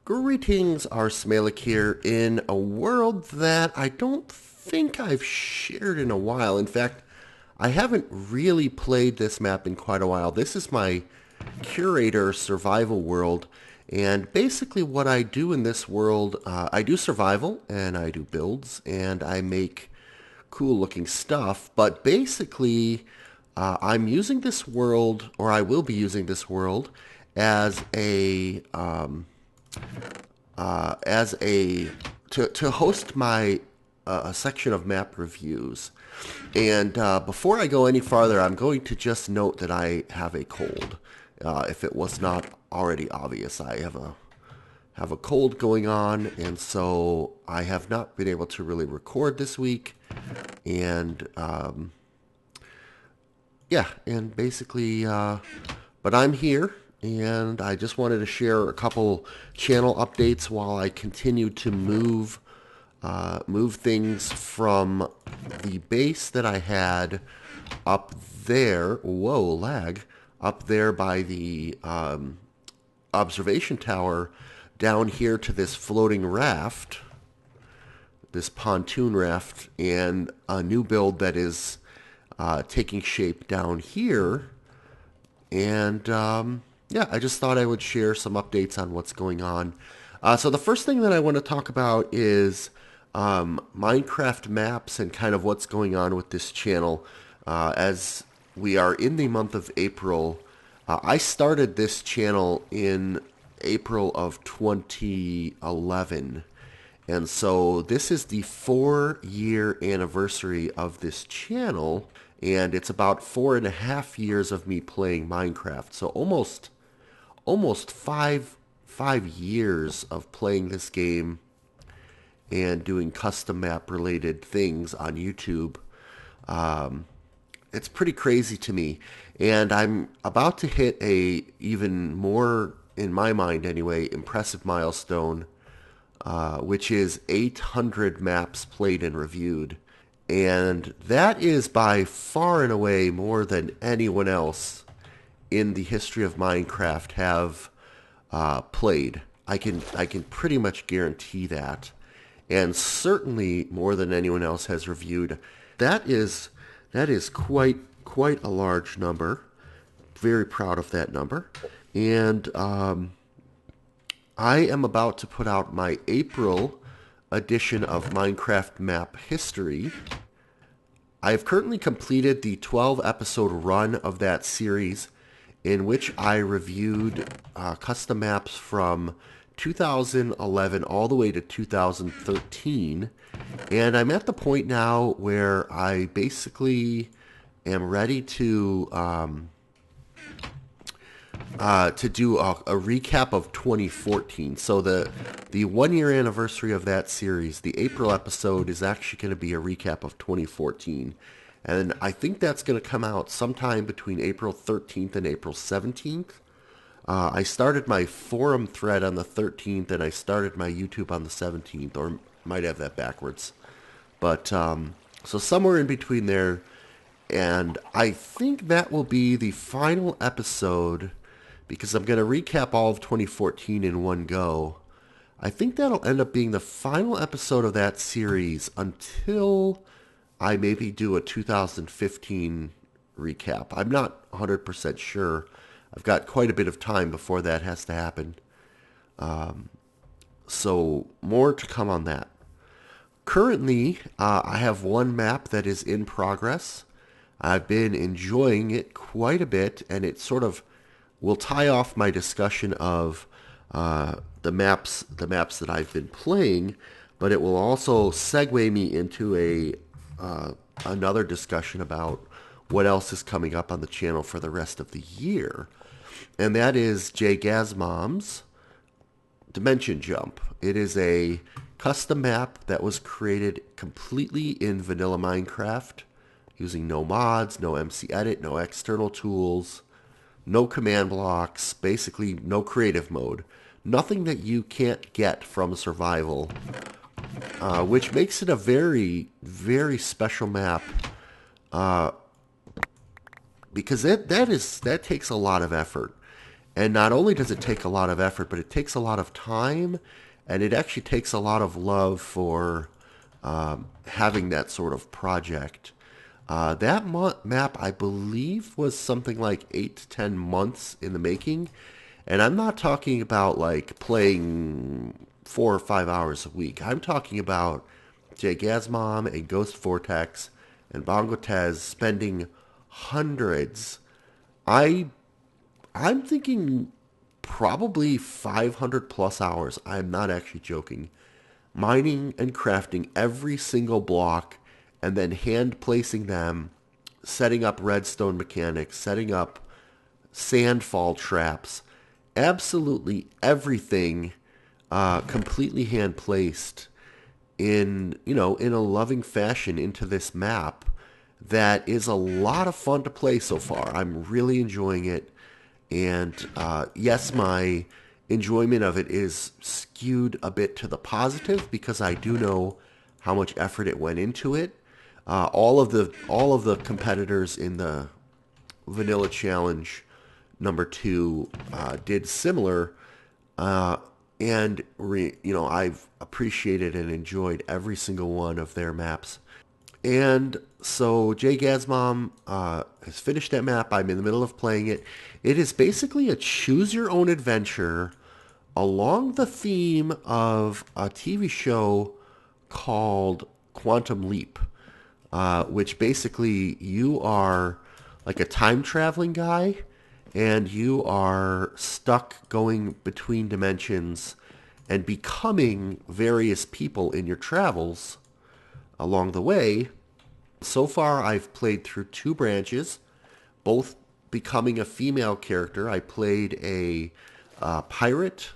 Greetings, Arsmalik here in a world that I don't think I've shared in a while. In fact, I haven't really played this map in quite a while. This is my Curator survival world, and basically what I do in this world, I do survival, and I do builds, and I make cool looking stuff, but basically I'm using this world, or I will be using this world, as a to host my a section of map reviews. And before I go any farther, I'm going to just note that I have a cold. If it was not already obvious, I have a cold going on, and so I have not been able to really record this week. And yeah, and basically, but I'm here, and I just wanted to share a couple channel updates while I continue to move things from the base that I had up there. Whoa, lag! Up there by the observation tower, down here to this floating raft, this pontoon raft, and a new build that is taking shape down here. And yeah, I just thought I would share some updates on what's going on. So the first thing that I want to talk about is Minecraft maps and kind of what's going on with this channel. As we are in the month of April, I started this channel in April of 2011. And so this is the 4-year anniversary of this channel, and it's about 4.5 years of me playing Minecraft. So almost five years of playing this game and doing custom map related things on YouTube. It's pretty crazy to me, and I'm about to hit a even more, in my mind anyway, impressive milestone, which is 800 maps played and reviewed. And that is by far and away more than anyone else in the history of Minecraft have played. I can pretty much guarantee that. And certainly more than anyone else has reviewed. That is quite a large number. Very proud of that number. And I am about to put out my April edition of Minecraft Map History. I have currently completed the 12-episode run of that series, in which I reviewed custom maps from 2011 all the way to 2013. And I'm at the point now where I basically am ready to do a recap of 2014. So the 1-year anniversary of that series, the April episode, is actually going to be a recap of 2014. And I think that's going to come out sometime between April 13th and April 17th. I started my forum thread on the 13th, and I started my YouTube on the 17th, or might have that backwards. But so somewhere in between there. And I think that will be the final episode, because I'm going to recap all of 2014 in one go. I think that'll end up being the final episode of that series until I maybe do a 2015 recap. I'm not 100% sure. I've got quite a bit of time before that has to happen. So more to come on that. Currently, I have one map that is in progress. I've been enjoying it quite a bit, and it sort of will tie off my discussion of the maps that I've been playing, but it will also segue me into another discussion about what else is coming up on the channel for the rest of the year. And that is Jay Gazmom's Dimension Jump. It is a custom map that was created completely in vanilla Minecraft, using no mods, no MC Edit, no external tools, no command blocks, basically no creative mode. Nothing that you can't get from survival, which makes it a very, very special map, because that takes a lot of effort. And not only does it take a lot of effort, but it takes a lot of time, and it actually takes a lot of love for having that sort of project. That map, I believe, was something like 8 to 10 months in the making. And I'm not talking about like playing 4 or 5 hours a week. I'm talking about Jay Gazmom and Ghost Vortex and Bongo Tez spending hundreds. I I'm thinking probably 500 plus hours. I'm not actually joking. Mining and crafting every single block and then hand placing them, setting up redstone mechanics, setting up sandfall traps, absolutely everything completely hand placed in in a loving fashion into this map that is a lot of fun to play so far. I'm really enjoying it, and yes, my enjoyment of it is skewed a bit to the positive because I do know how much effort it went into it. All of the competitors in the Vanilla Challenge number 2 did similar, uh, and I've appreciated and enjoyed every single one of their maps. And so Jay Gazmom has finished that map. I'm in the middle of playing it. It is basically a choose your own adventure along the theme of a TV show called Quantum Leap, which basically you are like a time traveling guy and you are stuck going between dimensions and becoming various people in your travels along the way. So far, I've played through 2 branches, both becoming a female character. I played a pirate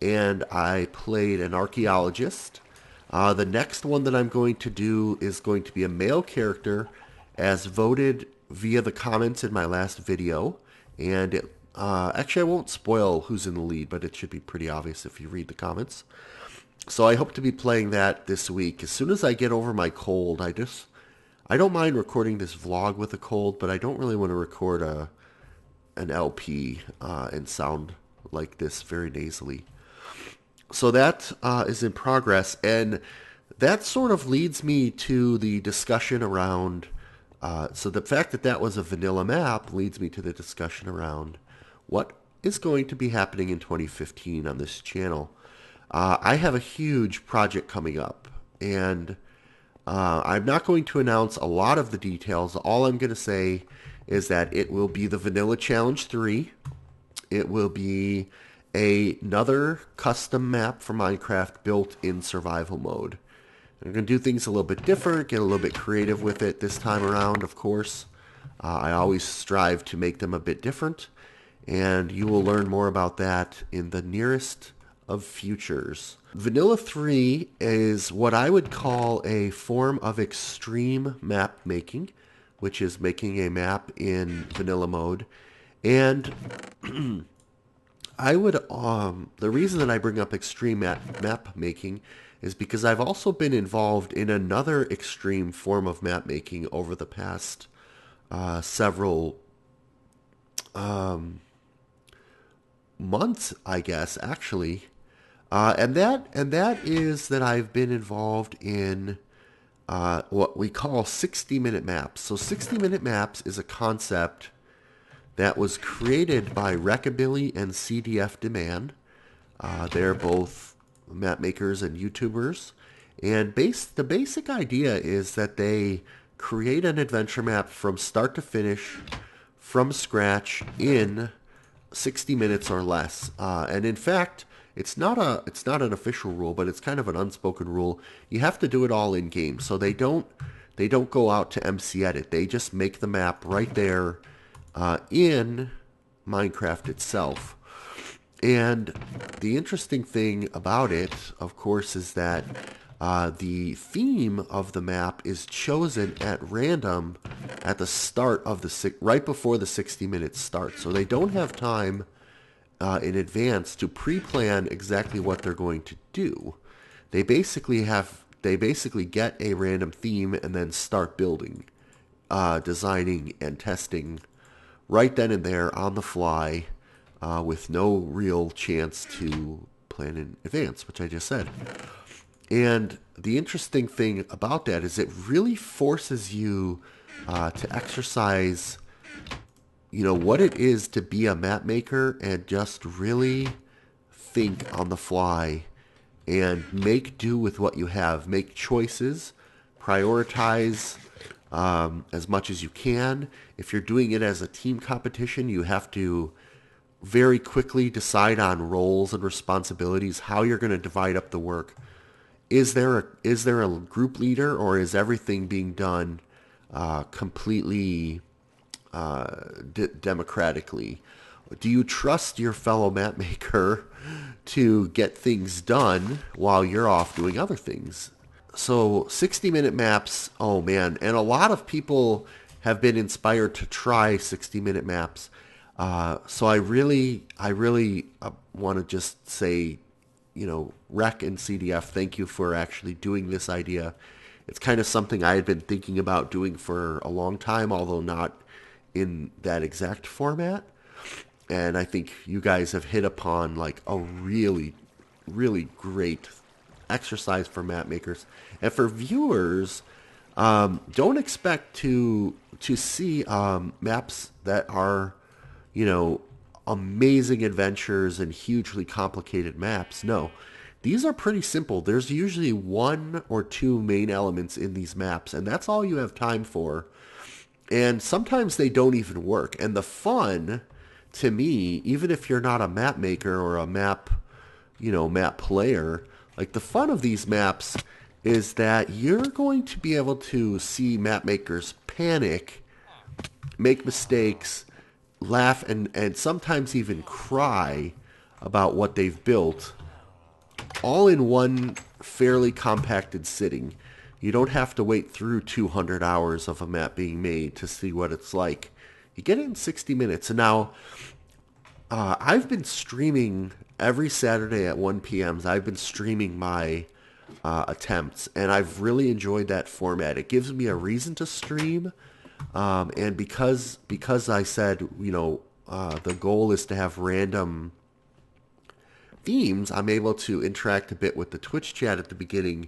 and I played an archaeologist. The next one that I'm going to do is going to be a male character as voted via the comments in my last video. And actually, I won't spoil who's in the lead, but it should be pretty obvious if you read the comments. So I hope to be playing that this week. As soon as I get over my cold, I don't mind recording this vlog with a cold, but I don't really want to record an LP and sound like this very nasally. So that is in progress, and that sort of leads me to the discussion around. So the fact that that was a vanilla map leads me to the discussion around what is going to be happening in 2015 on this channel. I have a huge project coming up, and I'm not going to announce a lot of the details. All I'm going to say is that it will be the Vanilla Challenge 3. It will be another custom map for Minecraft built in survival mode. I'm going to do things a little bit different, get a little bit creative with it this time around, of course. I always strive to make them a bit different, and you will learn more about that in the nearest of futures. Vanilla 3 is what I would call a form of extreme map making, which is making a map in vanilla mode. And I would the reason that I bring up extreme map making is because I've also been involved in another extreme form of map making over the past several months, I guess, actually. And that is that I've been involved in what we call 60-minute maps. So 60-minute maps is a concept that was created by Rockabilly and CDF Demand. They're both map makers and YouTubers. And the basic idea is that they create an adventure map from start to finish, from scratch, in 60 minutes or less. And in fact, it's not an official rule, but it's kind of an unspoken rule. You have to do it all in game. So they don't go out to MC Edit. They just make the map right there in Minecraft itself. And the interesting thing about it, of course, is that the theme of the map is chosen at random at the start of right before the 60 minutes start. So they don't have time in advance to pre-plan exactly what they're going to do. They basically get a random theme and then start building, designing, and testing right then and there on the fly with no real chance to plan in advance, which I just said. And the interesting thing about that is it really forces you to exercise, what it is to be a map maker and just really think on the fly and make do with what you have. Make choices, prioritize as much as you can. If you're doing it as a team competition, you have to very quickly decide on roles and responsibilities, how you're going to divide up the work. Is there a group leader, or is everything being done completely democratically? Do you trust your fellow map maker to get things done while you're off doing other things? So 60-minute maps, oh man, and a lot of people have been inspired to try 60-minute maps. So I really want to just say, Rec and CDF, thank you for actually doing this idea. It's kind of something I had been thinking about doing for a long time, although not in that exact format. And I think you guys have hit upon like a really, really great exercise for map makers. And for viewers, don't expect to see maps that are, amazing adventures and hugely complicated maps. No, these are pretty simple. There's usually one or two main elements in these maps, and that's all you have time for. And sometimes they don't even work. And the fun, to me, even if you're not a map maker or a map player, like the fun of these maps is that you're going to be able to see map makers panic, make mistakes, laugh, and sometimes even cry about what they've built, all in one fairly compacted sitting. You don't have to wait through 200 hours of a map being made to see what it's like. You get it in 60 minutes. And now, I've been streaming every Saturday at 1 p.m. I've been streaming my attempts, and I've really enjoyed that format. It gives me a reason to stream, and because I said, the goal is to have random themes, I'm able to interact a bit with the Twitch chat at the beginning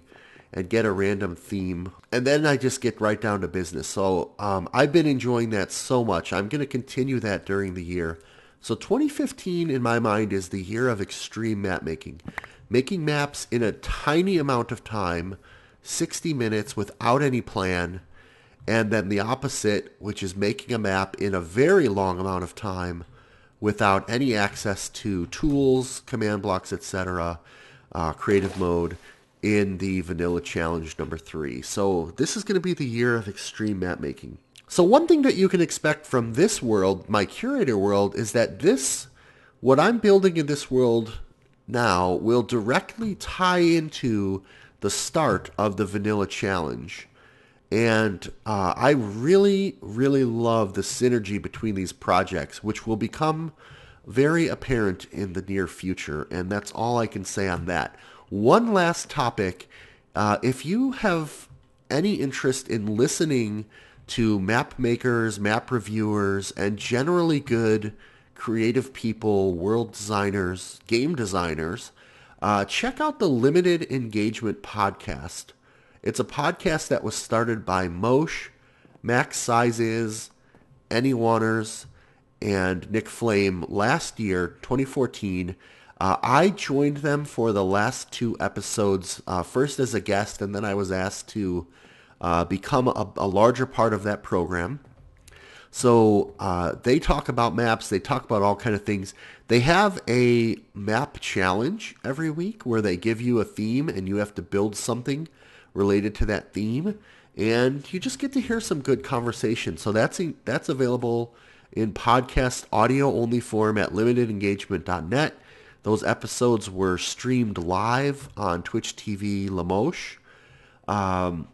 and get a random theme, and then I just get right down to business. So I've been enjoying that so much. I'm going to continue that during the year. So 2015, in my mind, is the year of extreme map making. Making maps in a tiny amount of time, 60 minutes without any plan, and then the opposite, which is making a map in a very long amount of time without any access to tools, command blocks, etc., creative mode, in the Vanilla Challenge number 3. So this is going to be the year of extreme map making. So one thing that you can expect from this world, my Curator world, is that what I'm building in this world now will directly tie into the start of the Vanilla Challenge. And I really, really love the synergy between these projects, which will become very apparent in the near future. And that's all I can say on that. One last topic. If you have any interest in listening to map makers, map reviewers, and generally good creative people, world designers, game designers, check out the Limited Engagement podcast. It's a podcast that was started by Moshe, Max Sizes, Any Wanners, and Nick Flame last year, 2014. I joined them for the last 2 episodes, first as a guest, and then I was asked to become a larger part of that program. So they talk about maps. They talk about all kind of things. They have a map challenge every week where they give you a theme and you have to build something related to that theme. And you just get to hear some good conversation. So that's available in podcast audio only form at limitedengagement.net. Those episodes were streamed live on Twitch TV Lamoche.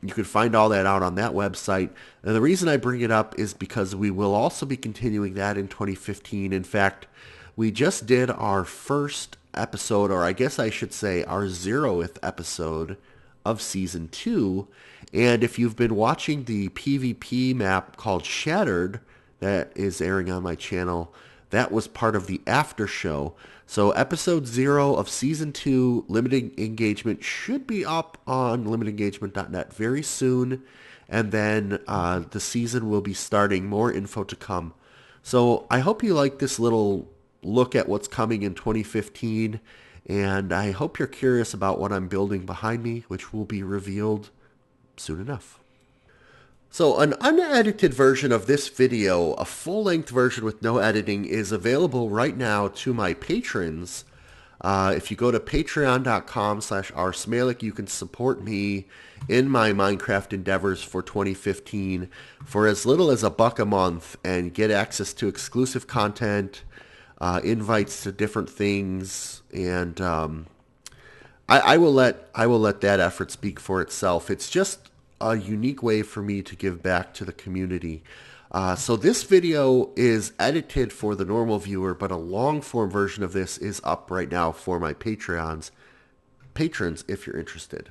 You can find all that out on that website. And the reason I bring it up is because we will also be continuing that in 2015. In fact, we just did our first episode, or I guess I should say our 0th episode of Season 2. And if you've been watching the PvP map called Shattered that is airing on my channel, that was part of the after show. So episode 0 of season 2 limited engagement should be up on limitedengagement.net very soon. And then the season will be starting. More info to come. So I hope you like this little look at what's coming in 2015. And I hope you're curious about what I'm building behind me, which will be revealed soon enough. So an unedited version of this video, a full-length version with no editing, is available right now to my patrons. If you go to patreon.com/rsmalik, you can support me in my Minecraft endeavors for 2015 for as little as $1 a month and get access to exclusive content, invites to different things, and I will let that effort speak for itself. It's just a unique way for me to give back to the community. So this video is edited for the normal viewer, but a long form version of this is up right now for my patrons if you're interested.